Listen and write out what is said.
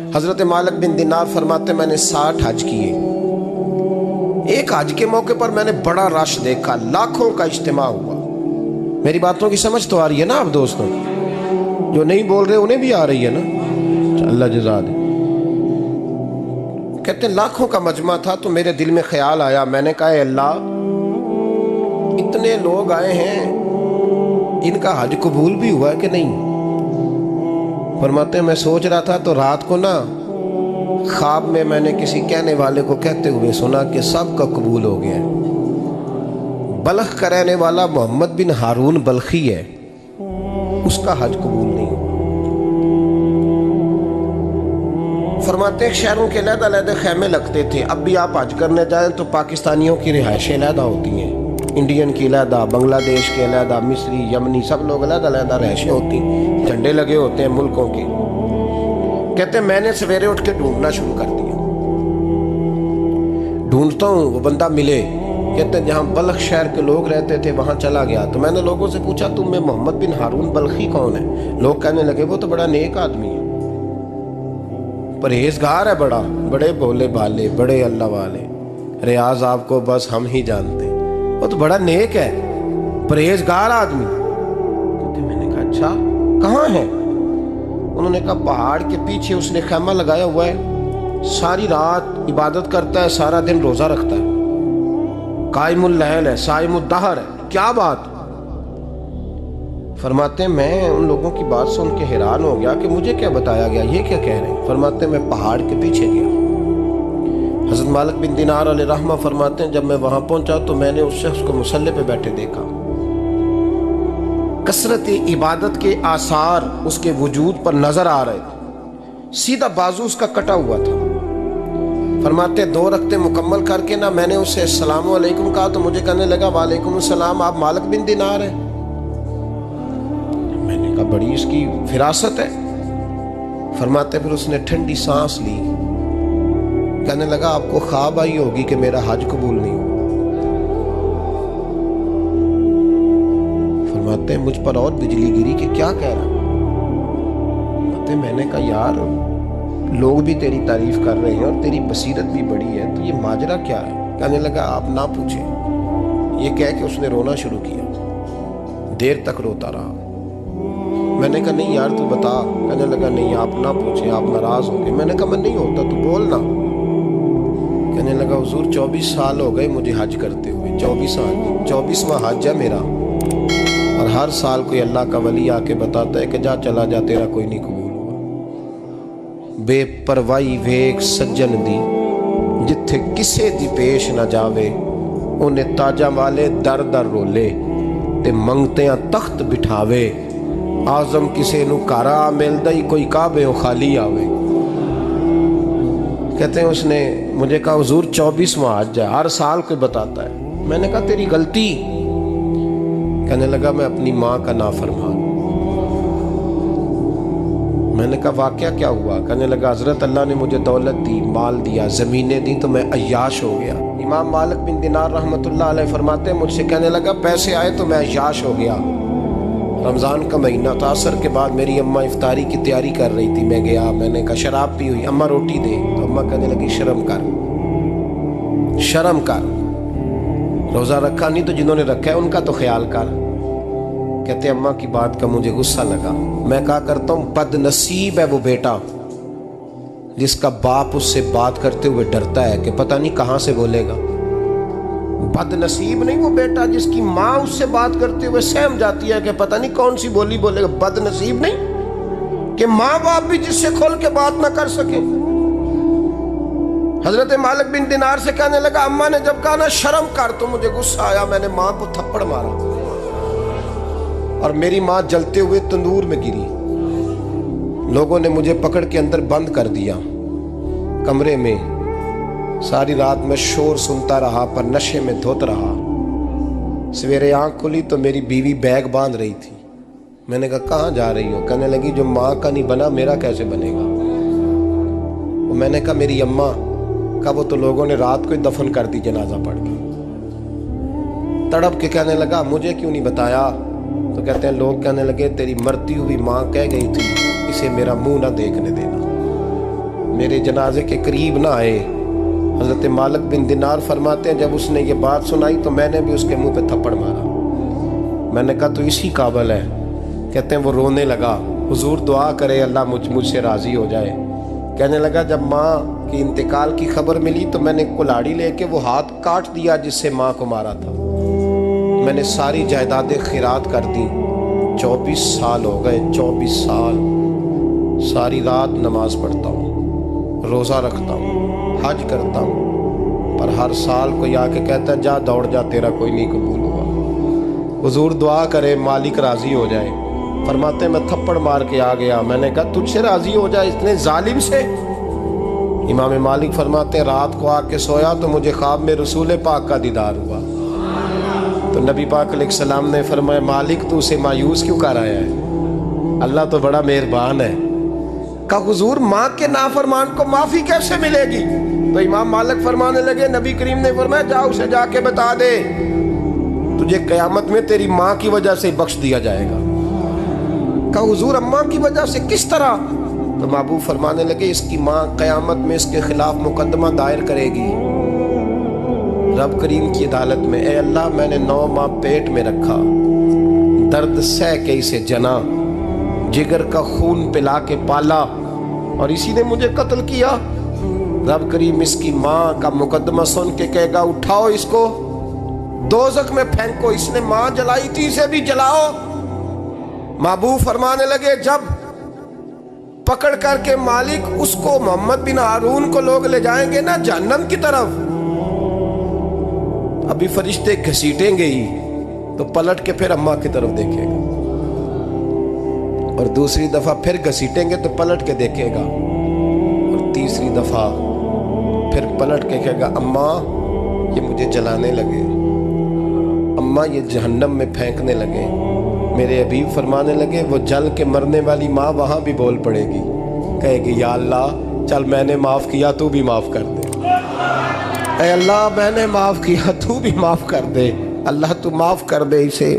हजरत मालिक बिन दिनार फरमाते मैंने 60 हज किए। एक हज के मौके पर मैंने बड़ा रश देखा, लाखों का इज्तिमा हुआ। मेरी बातों की समझ तो आ रही है ना आप दोस्तों? जो नहीं बोल रहे उन्हें भी आ रही है ना? अल्लाह जज़ा दे। कहते लाखों का मजमा था तो मेरे दिल में ख्याल आया, मैंने कहा अल्लाह इतने लोग आए हैं, इनका हज कबूल भी हुआ है कि नहीं? फरमाते मैं सोच रहा था तो रात को ना ख्वाब में मैंने किसी कहने वाले को कहते हुए सुना कि सबका कबूल हो गया है। बल्ख का रहने वाला मोहम्मद बिन हारून बल्खी है, उसका हज कबूल नहीं। फरमाते शहरों के अलग-अलग खैमे लगते थे। अब भी आप हज करने जाएं तो पाकिस्तानियों की रिहाइशें अलग होती हैं, इंडियन की अलग, बांग्लादेश के अलग, मिस्री, यमनी, सब लोग अलग-अलग रिहाइशें होती हैं, झंडे लगे होते हैं मुल्कों के। कहते मैंने सवेरे उठ के ढूंढना शुरू कर दिया, ढूंढता हूँ वो बंदा मिले। कहते जहाँ बल्ख शहर के लोग रहते थे वहाँ चला गया तो मैंने लोगों से पूछा तुम में मोहम्मद बिन हारून बल्खी कौन है? लोग कहने लगे वो तो बड़ा नेक आदमी है, परहेजगार है, बड़े भोले भाले, बड़े अल्लाह वाले, रियाज आपको बस हम ही जानते हैं, वो तो बड़ा नेक है, परहेजगार आदमी। तो मैंने कहा अच्छा कहाँ है? उन्होंने कहा पहाड़ के पीछे उसने खैमा लगाया हुआ है, सारी रात इबादत करता है, सारा दिन रोजा रखता है, कायमुल लैल है, साइमुद दहर है। क्या बात? फरमाते मैं उन लोगों की बात सुन के हैरान हो गया कि मुझे क्या बताया गया, ये क्या कह रहे हैं? फरमाते मैं पहाड़ के पीछे गया। हज़रत मालिक बिन दिनार अलैहिर्रहमा फरमाते हैं जब मैं वहां पहुंचा तो मैंने उस शख्स को मुसल्ले पे बैठे देखा। कसरत इबादत के आसार उसके वजूद पर नजर आ रहे थे, सीधा बाजू उसका कटा हुआ था। फरमाते 2 रकते मुकम्मल करके ना मैंने उससे अस्सलामु अलैकुम कहा तो मुझे कहने लगा वालेकुम अस्सलाम, आप मालिक बिन दिनार हैं? मैंने कहा बड़ी इसकी फिरासत है। फरमाते फिर उसने ठंडी सांस ली, कहने लगा आपको ख्वाब आई होगी कि मेरा हज कबूल नहीं हुआ। फरमाते मुझ पर और बिजली गिरी कि क्या कह रहा? फरमाते मैंने कहा यार लोग भी तेरी तारीफ कर रहे हैं और तेरी बसीरत भी बड़ी है, तो ये माजरा क्या है? कहने लगा आप ना पूछे। ये कह के उसने रोना शुरू किया, देर तक रोता रहा। मैंने कहा नहीं यार तू बता। कहने लगा नहीं आप ना पूछे, आप नाराज होंगे। मैंने कहा मैं नहीं होता, तू बोल ना। कहने लगा हुजूर 24 साल हो गए मुझे हज करते हुए, 24 साल, 24वां हज है मेरा, और हर साल कोई अल्लाह का वली आके बताता है कि जा चला जा, तेरा कोई नहीं कबूल हुआ। बेपरवाही वेख सज्जन दी, जिथे किसे दी पेश न जावे, उन्हें ताजा वाले दर दर रोले ते मंगतियां तख्त बिठावे। आजम किसे नू कारा मिलदा ही कोई काबे खाली आवे। कहते हैं उसने मुझे कहा हुजूर 24वां हज है, हर साल कोई बताता है। मैंने कहा तेरी गलती। कहने लगा मैं अपनी माँ का नाफरमान। मैंने कहा वाकया क्या हुआ? कहने लगा हजरत अल्लाह ने मुझे दौलत दी, माल दिया, ज़मीनें दी तो मैं अय्याश हो गया। इमाम मालिक बिन दिनार रहमतुल्लाह अलैह फरमाते हैं मुझसे कहने लगा पैसे आए तो मैं अय्याश हो गया। रमज़ान का महीना था, असर के बाद मेरी अम्मा इफ्तारी की तैयारी कर रही थी, मैं गया, मैंने कहा शराब पी हुई, अम्मा रोटी दे, तो अम्मा कहने लगी शर्म कर, शर्म कर, रोज़ा रखा नहीं तो जिन्होंने रखा है उनका तो ख्याल कर। कहते अम्मा की बात का मुझे गुस्सा लगा। मैं कहा करता हूँ बदनसीब है वो बेटा जिसका बाप उससे बात करते हुए डरता है कि पता नहीं कहाँ से बोलेगा। बदनसीब नहीं वो बेटा जिसकी माँ उससे बात करते हुए सहम जाती है कि पता नहीं कौन सी बोली बोलेगा। बदनसीब नहीं कि माँ बाप भी जिससे खोल के बात ना कर सके। हजरत मालिक बिन दिनार से कहने लगा अम्मा ने जब कहा ना शर्म कर तो मुझे गुस्सा आया, मैंने माँ को थप्पड़ मारा और मेरी माँ जलते हुए तंदूर में गिरी। लोगों ने मुझे पकड़ के अंदर बंद कर दिया कमरे में। सारी रात मैं शोर सुनता रहा पर नशे में धोत रहा। सवेरे आंख खुली तो मेरी बीवी बैग बांध रही थी। मैंने कहा कहाँ जा रही हो? कहने लगी जो माँ का नहीं बना मेरा कैसे बनेगा? वो मैंने कहा मेरी अम्मा का वो तो लोगों ने रात को ही दफन कर दी जनाजा पढ़ के। तड़प के कहने लगा मुझे क्यों नहीं बताया? तो कहते हैं लोग कहने लगे तेरी मरती हुई माँ कह गई थी इसे मेरा मुंह ना देखने देना। मेरे जनाजे के करीब ना आए। हज़रत मालिक बिन दिनार फरमाते हैं जब उसने ये बात सुनाई तो मैंने भी उसके मुंह पे थप्पड़ मारा। मैंने कहा तो इसी काबिल है। कहते हैं वो रोने लगा, हुजूर दुआ करे अल्लाह मुझसे राज़ी हो जाए। कहने लगा जब माँ की इंतकाल की खबर मिली तो मैंने कुल्हाड़ी लेके वो हाथ काट दिया जिससे माँ को मारा था। मैंने सारी जायदादें खिरात कर दी। 24 साल हो गए, 24 साल। सारी रात नमाज पढ़ता हूँ, रोज़ा रखता हूँ, हज करता हूँ, पर हर साल कोई आके कहता है जा दौड़ जा, तेरा कोई नहीं कबूल हुआ। हुजूर दुआ करे मालिक राज़ी हो जाए। फरमाते मैं थप्पड़ मार के आ गया। मैंने कहा तुझसे राज़ी हो जाए इतने जालिम से? इमाम मालिक फरमाते रात को आके सोया तो मुझे ख्वाब में रसूल पाक का दीदार हुआ। तो नबी पाक अलैहिस्सलाम ने फरमाया मालिक तू उसे मायूस क्यों कर आया है, अल्लाह तो बड़ा मेहरबान है। कहा हुजूर माँ के नाफरमान को माफ़ी कैसे मिलेगी? तो इमाम मालिक फरमाने लगे नबी करीम ने फरमाया जा उसे जाके बता दे तुझे क़यामत में तेरी माँ की वजह से बख्श दिया जाएगा। कहा हुजूर अम्मा की वजह से किस तरह? तो महबूब फरमाने लगे इसकी माँ क़यामत में इसके खिलाफ मुकदमा दायर करेगी रब करीम की अदालत में। ए अल्लाह मैंने 9 माह पेट में रखा, दर्द सह के इसे जना, जिगर का खून पिला के पाला और इसी ने मुझे कत्ल किया। रब करीम इसकी माँ का मुकदमा सुन के कहेगा उठाओ इसको दोज़ख में फेंको, इसने माँ जलाई थी इसे भी जलाओ। महबूब फरमाने लगे जब पकड़ करके मालिक उसको मोहम्मद बिन हारून को लोग ले जाएंगे ना जहन्नम की तरफ, अभी फरिश्ते घसीटेंगे ही तो पलट के फिर अम्मा की तरफ देखेगा और दूसरी दफा फिर घसीटेंगे तो पलट के देखेगा और तीसरी दफा फिर पलट के कहेगा अम्मा ये मुझे जलाने लगे, अम्मा ये जहन्नम में फेंकने लगे। मेरे हबीब फरमाने लगे वो जल के मरने वाली माँ वहाँ भी बोल पड़ेगी, कहेगी या अल्लाह चल मैंने माफ़ किया तू भी माफ़ कर दे, ऐ अल्लाह मैंने माफ़ किया तू भी माफ़ कर दे, अल्लाह तू माफ़ कर दे इसे।